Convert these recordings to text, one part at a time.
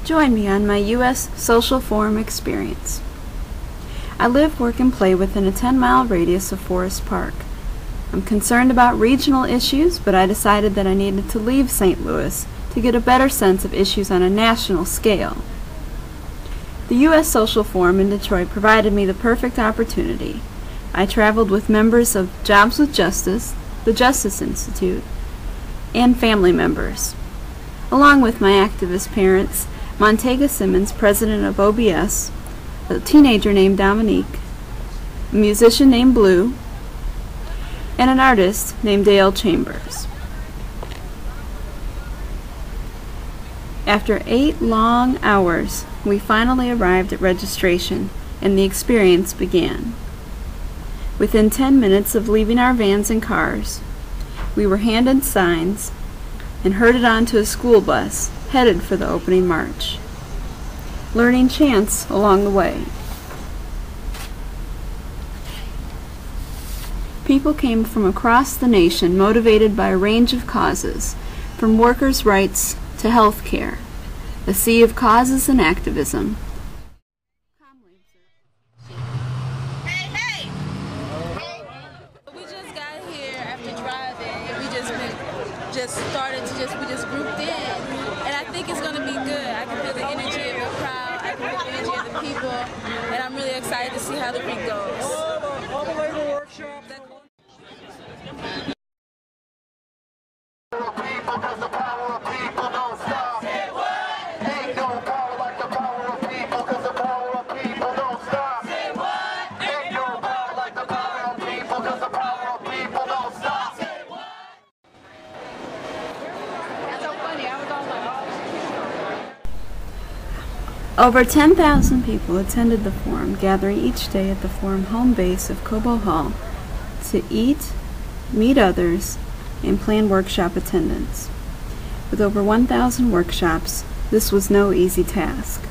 Join me on my U.S. Social Forum experience. I live, work, and play within a 10-mile radius of Forest Park. I'm concerned about regional issues, but I decided that I needed to leave St. Louis to get a better sense of issues on a national scale. The U.S. Social Forum in Detroit provided me the perfect opportunity. I traveled with members of Jobs with Justice, the Justice Institute, and family members. Along with my activist parents, Montega Simmons, president of OBS, a teenager named Dominique, a musician named Blue, and an artist named Dale Chambers. After 8 long hours, we finally arrived at registration, and the experience began. Within 10 minutes of leaving our vans and cars, we were handed signs and herded onto a school bus headed for the opening march, learning chants along the way. People came from across the nation motivated by a range of causes, from workers' rights to health care, a sea of causes and activism. We just got here after driving, and we just grouped in, and I think it's going to be good. I can feel the energy of the crowd, I can feel the energy of the people, and I'm really excited to see how the week goes. Over 10,000 people attended the forum, gathering each day at the forum home base of Cobo Hall to eat, meet others, and plan workshop attendance. With over 1,000 workshops, this was no easy task.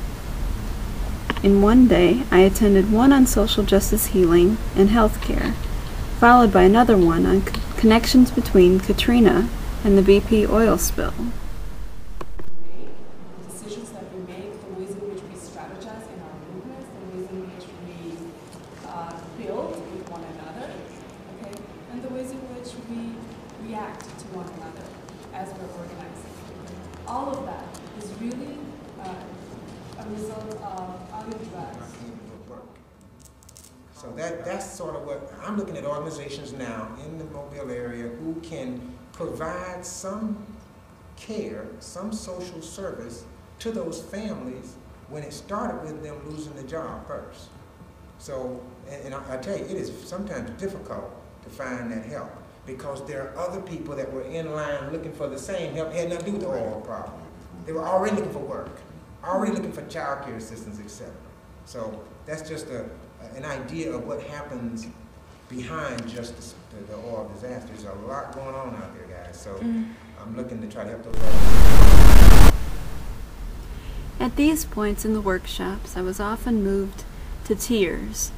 In one day, I attended one on social justice healing and healthcare, followed by another one on connections between Katrina and the BP oil spill. Decisions that we make, the ways in which we strategize in our movements, the ways in which we build with one another, okay, and the ways in which we react to one another as we're organizing. All of that is really a result of unaddressed. So that's sort of what I'm looking at, organizations now in the Mobile area who can provide some care, some social service to those families when it started with them losing the job first. So, and I tell you, it is sometimes difficult to find that help because there are other people that were in line looking for the same help, had nothing to do with the oil problem. They were already looking for work, already looking for child care assistance, etc. So that's just an idea of what happens behind just the oil disaster. There's a lot going on out there, guys. So I'm looking to try to help those others. At these points in the workshops, I was often moved to tears.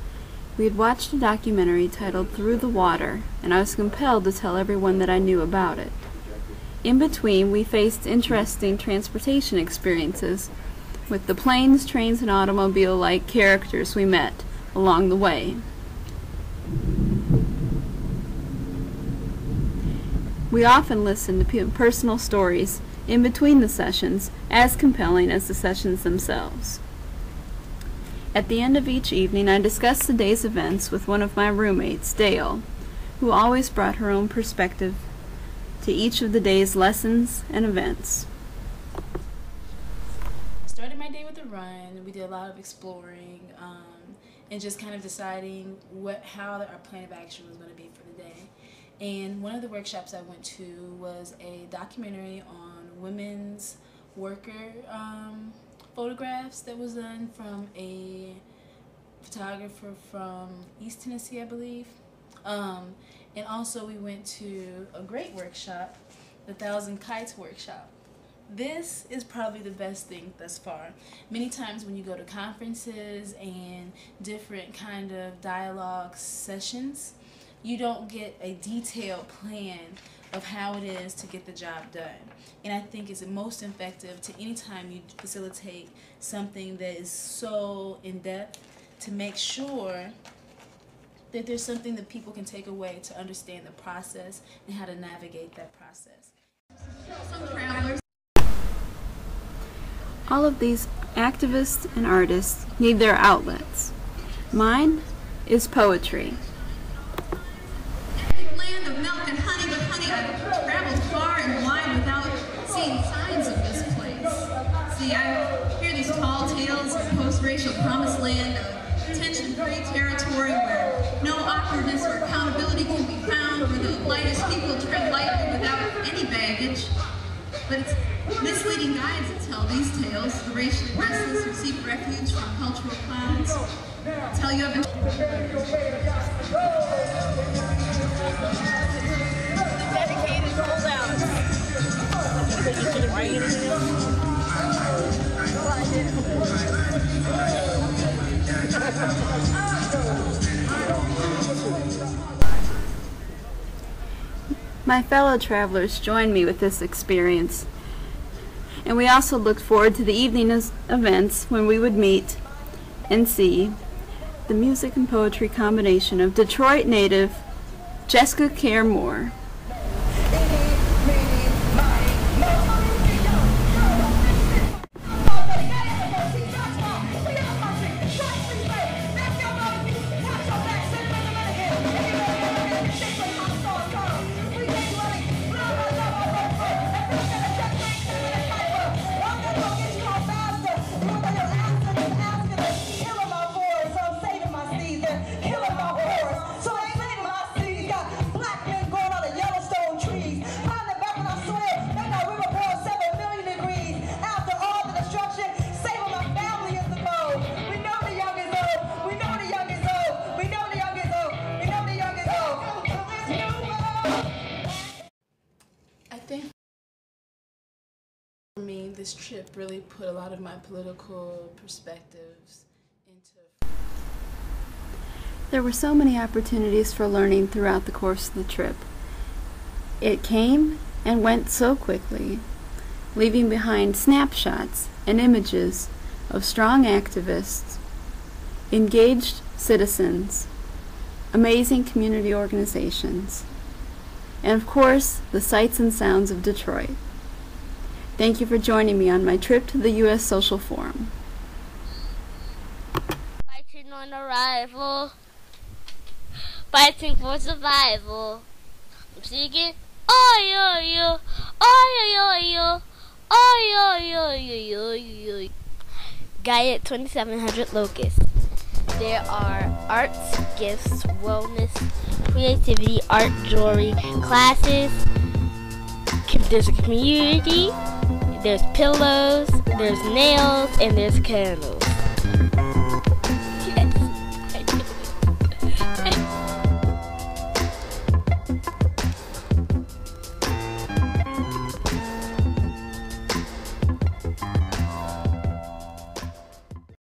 We had watched a documentary titled Through the Water, and I was compelled to tell everyone that I knew about it. In between, we faced interesting transportation experiences with the planes, trains, and automobile-like characters we met along the way. We often listened to personal stories in between the sessions, as compelling as the sessions themselves. At the end of each evening, I discussed the day's events with one of my roommates, Dale, who always brought her own perspective to each of the day's lessons and events. I started my day with a run. We did a lot of exploring and just kind of deciding how our plan of action was going to be for the day. And one of the workshops I went to was a documentary on women's worker photographs that was done from a photographer from East Tennessee, I believe. And also we went to a great workshop, the 1,000 Kites workshop. This is probably the best thing thus far. Many times when you go to conferences and different kind of dialogue sessions, you don't get a detailed plan of how it is to get the job done. And I think it's most effective to anytime you facilitate something that is so in-depth, to make sure that there's something that people can take away to understand the process and how to navigate that process. All of these activists and artists need their outlets. Mine is poetry. Land of milk and honey, but honey, I've traveled far and wide without seeing signs of this place. See, I hear these tall tales of post-racial promised land, of tension-free territory where no awkwardness or accountability can be found, where the lightest people tread lightly without any baggage. But it's misleading guides that tell these tales, the racially restless who seek refuge from cultural clouds. Tell you of dedicated holdouts. Did you write anything else? Well, I did. My fellow travelers joined me with this experience, and we also looked forward to the evening events when we would meet and see the music and poetry combination of Detroit native Jessica Care Moore. For me, this trip really put a lot of my political perspectives into. There were so many opportunities for learning throughout the course of the trip. It came and went so quickly, leaving behind snapshots and images of strong activists, engaged citizens, amazing community organizations, and of course, the sights and sounds of Detroit. Thank you for joining me on my trip to the U.S. Social Forum. Fighting on arrival, fighting for survival. I'm singing, oh yo yo, oh yo yo, oh yo yo yo yo yo. Guyette 2700 Locust. There are arts, gifts, wellness, creativity, art, jewelry, classes. There's a community. There's pillows, there's nails, and there's candles.